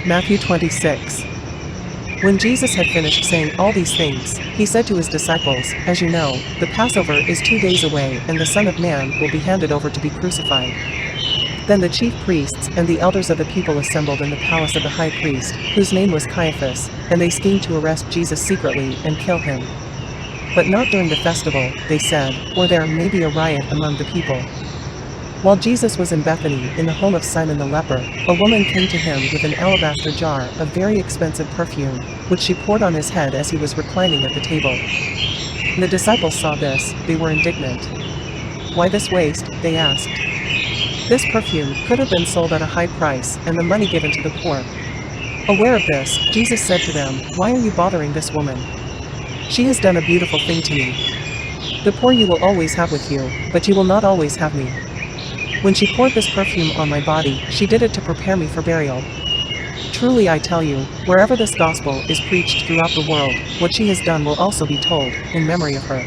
Matthew 26. When Jesus had finished saying all these things, he said to his disciples, "As you know, the Passover is 2 days away and the Son of Man will be handed over to be crucified." Then the chief priests and the elders of the people assembled in the palace of the high priest, whose name was Caiaphas, and they schemed to arrest Jesus secretly and kill him. But not during the festival, they said, or there may be a riot among the people. While Jesus was in Bethany, in the home of Simon the leper, a woman came to him with an alabaster jar of very expensive perfume, which she poured on his head as he was reclining at the table. When the disciples saw this, they were indignant. "Why this waste?" they asked. "This perfume could have been sold at a high price and the money given to the poor." Aware of this, Jesus said to them, "Why are you bothering this woman? She has done a beautiful thing to me. The poor you will always have with you, but you will not always have me. When she poured this perfume on my body, she did it to prepare me for burial. Truly I tell you, wherever this gospel is preached throughout the world, what she has done will also be told, in memory of her."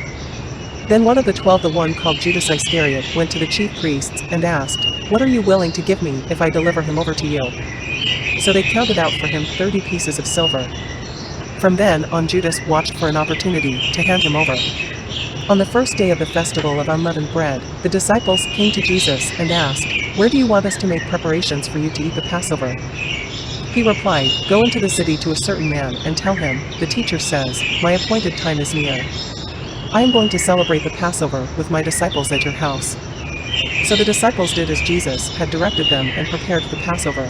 Then one of the 12, the one called Judas Iscariot, went to the chief priests and asked, "What are you willing to give me if I deliver him over to you?" So they counted out for him 30 pieces of silver. From then on, Judas watched for an opportunity to hand him over. On the first day of the festival of unleavened bread, the disciples came to Jesus and asked, "Where do you want us to make preparations for you to eat the Passover?" He replied, "Go into the city to a certain man and tell him, 'The teacher says, my appointed time is near. I am going to celebrate the Passover with my disciples at your house.'" So the disciples did as Jesus had directed them and prepared the Passover.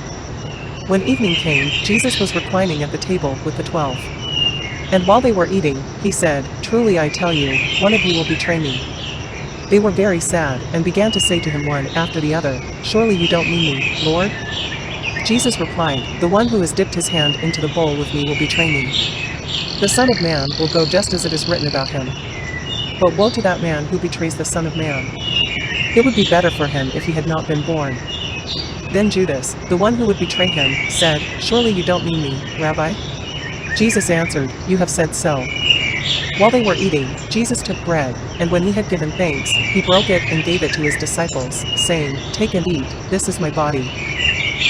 When evening came, Jesus was reclining at the table with the 12. And while they were eating, he said, "Truly I tell you, one of you will betray me." They were very sad and began to say to him one after the other, "Surely you don't mean me, Lord?" Jesus replied, "The one who has dipped his hand into the bowl with me will betray me. The Son of Man will go just as it is written about him. But woe to that man who betrays the Son of Man. It would be better for him if he had not been born." Then Judas, the one who would betray him, said, "Surely you don't mean me, Rabbi?" Jesus answered, "You have said so." While they were eating, Jesus took bread, and when he had given thanks, he broke it and gave it to his disciples, saying, "Take and eat, this is my body."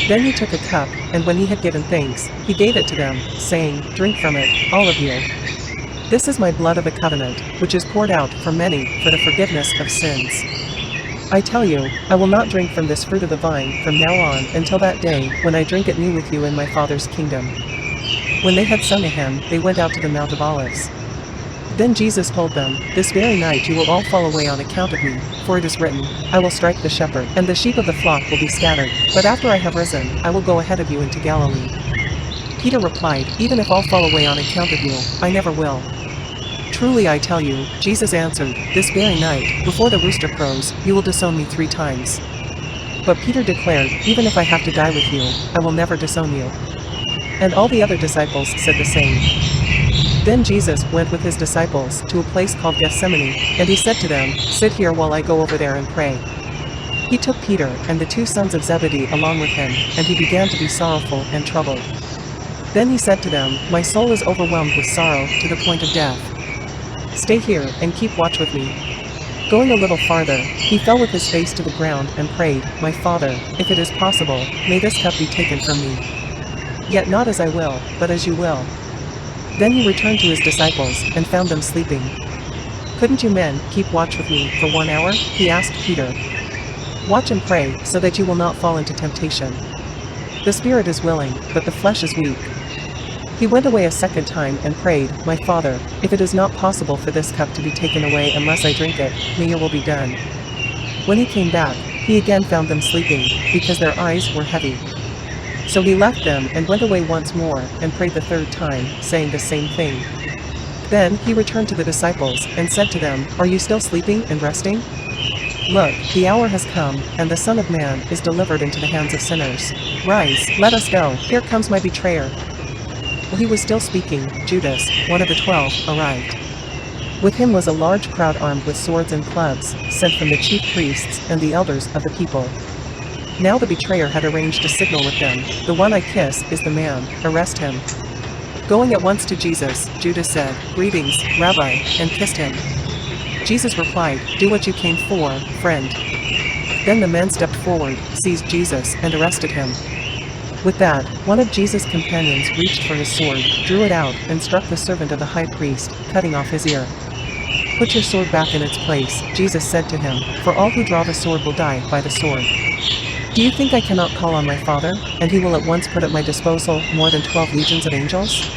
Then he took a cup, and when he had given thanks, he gave it to them, saying, "Drink from it, all of you. This is my blood of the covenant, which is poured out for many for the forgiveness of sins. I tell you, I will not drink from this fruit of the vine from now on until that day when I drink it new with you in my Father's kingdom." When they had sung a hymn, they went out to the Mount of Olives. Then Jesus told them, "This very night you will all fall away on account of me, for it is written, 'I will strike the shepherd, and the sheep of the flock will be scattered.' But after I have risen, I will go ahead of you into Galilee." Peter replied, "Even if all fall away on account of you, I never will." "Truly I tell you," Jesus answered, "this very night, before the rooster crows, you will disown me 3 times. But Peter declared, "Even if I have to die with you, I will never disown you." And all the other disciples said the same. Then Jesus went with his disciples to a place called Gethsemane, and he said to them, "Sit here while I go over there and pray." He took Peter and the 2 sons of Zebedee along with him, and he began to be sorrowful and troubled. Then he said to them, "My soul is overwhelmed with sorrow to the point of death. Stay here and keep watch with me." Going a little farther, he fell with his face to the ground and prayed, "My Father, if it is possible, may this cup be taken from me. Yet not as I will, but as you will." Then he returned to his disciples and found them sleeping. "Couldn't you men keep watch with me for 1 hour?" he asked Peter. "Watch and pray so that you will not fall into temptation. The spirit is willing, but the flesh is weak." He went away a second time and prayed, "My Father, if it is not possible for this cup to be taken away unless I drink it, may your will be done." When he came back, he again found them sleeping, because their eyes were heavy. So he left them and went away once more and prayed the 3rd time, saying the same thing. Then he returned to the disciples and said to them, "Are you still sleeping and resting? Look, the hour has come, and the Son of Man is delivered into the hands of sinners. Rise, let us go, here comes my betrayer." While he was still speaking, Judas, one of the 12, arrived. With him was a large crowd armed with swords and clubs, sent from the chief priests and the elders of the people. Now the betrayer had arranged a signal with them, "The one I kiss is the man, arrest him." Going at once to Jesus, Judas said, "Greetings, Rabbi," and kissed him. Jesus replied, "Do what you came for, friend." Then the men stepped forward, seized Jesus, and arrested him. With that, one of Jesus' companions reached for his sword, drew it out, and struck the servant of the high priest, cutting off his ear. "Put your sword back in its place," Jesus said to him, "for all who draw the sword will die by the sword. Do you think I cannot call on my Father, and he will at once put at my disposal more than 12 legions of angels?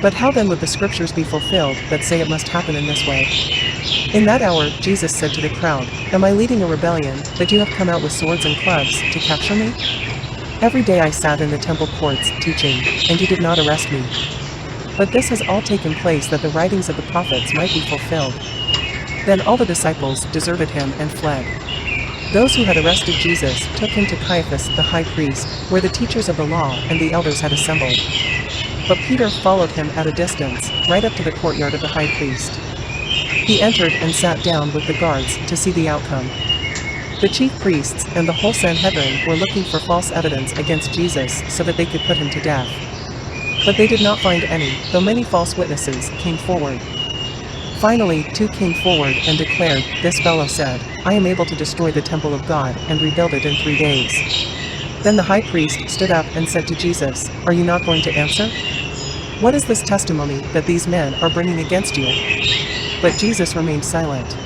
But how then would the scriptures be fulfilled that say it must happen in this way?" In that hour, Jesus said to the crowd, "Am I leading a rebellion, that you have come out with swords and clubs, to capture me? Every day I sat in the temple courts, teaching, and you did not arrest me. But this has all taken place that the writings of the prophets might be fulfilled." Then all the disciples deserted him and fled. Those who had arrested Jesus took him to Caiaphas the high priest, where the teachers of the law and the elders had assembled. But Peter followed him at a distance, right up to the courtyard of the high priest. He entered and sat down with the guards to see the outcome. The chief priests and the whole Sanhedrin were looking for false evidence against Jesus so that they could put him to death. But they did not find any, though many false witnesses came forward. Finally, 2 came forward and declared, "This fellow said, 'I am able to destroy the temple of God and rebuild it in 3 days.'" Then the high priest stood up and said to Jesus, "Are you not going to answer? What is this testimony that these men are bringing against you?" But Jesus remained silent.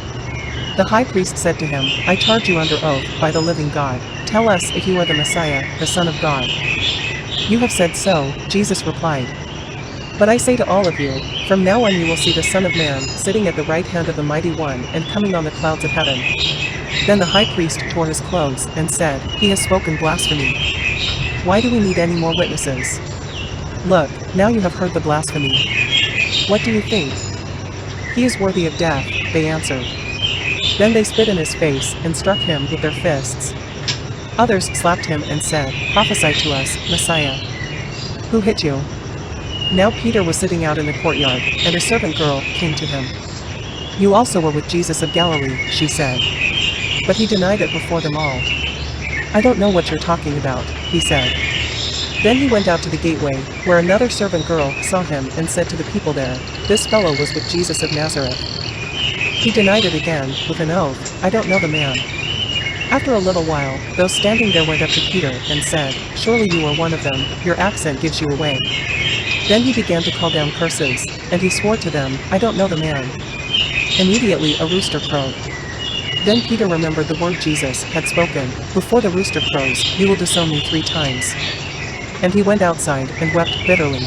The high priest said to him, "I charge you under oath by the living God, tell us if you are the Messiah, the Son of God." "You have said so," Jesus replied. "But I say to all of you, from now on you will see the Son of Man sitting at the right hand of the Mighty One and coming on the clouds of heaven." Then the high priest tore his clothes and said, "He has spoken blasphemy. Why do we need any more witnesses? Look, now you have heard the blasphemy. What do you think?" "He is worthy of death," they answered. Then they spit in his face and struck him with their fists. Others slapped him and said, "Prophesy to us, Messiah. Who hit you?" Now Peter was sitting out in the courtyard, and a servant girl came to him. "You also were with Jesus of Galilee," she said. But he denied it before them all. "I don't know what you're talking about," he said. Then he went out to the gateway, where another servant girl saw him and said to the people there, "This fellow was with Jesus of Nazareth." He denied it again, with an oath, "I don't know the man." After a little while, those standing there went up to Peter and said, "Surely you are one of them, your accent gives you away." Then he began to call down curses, and he swore to them, "I don't know the man." Immediately a rooster crowed. Then Peter remembered the word Jesus had spoken, "Before the rooster crows, you will disown me 3 times." And he went outside and wept bitterly.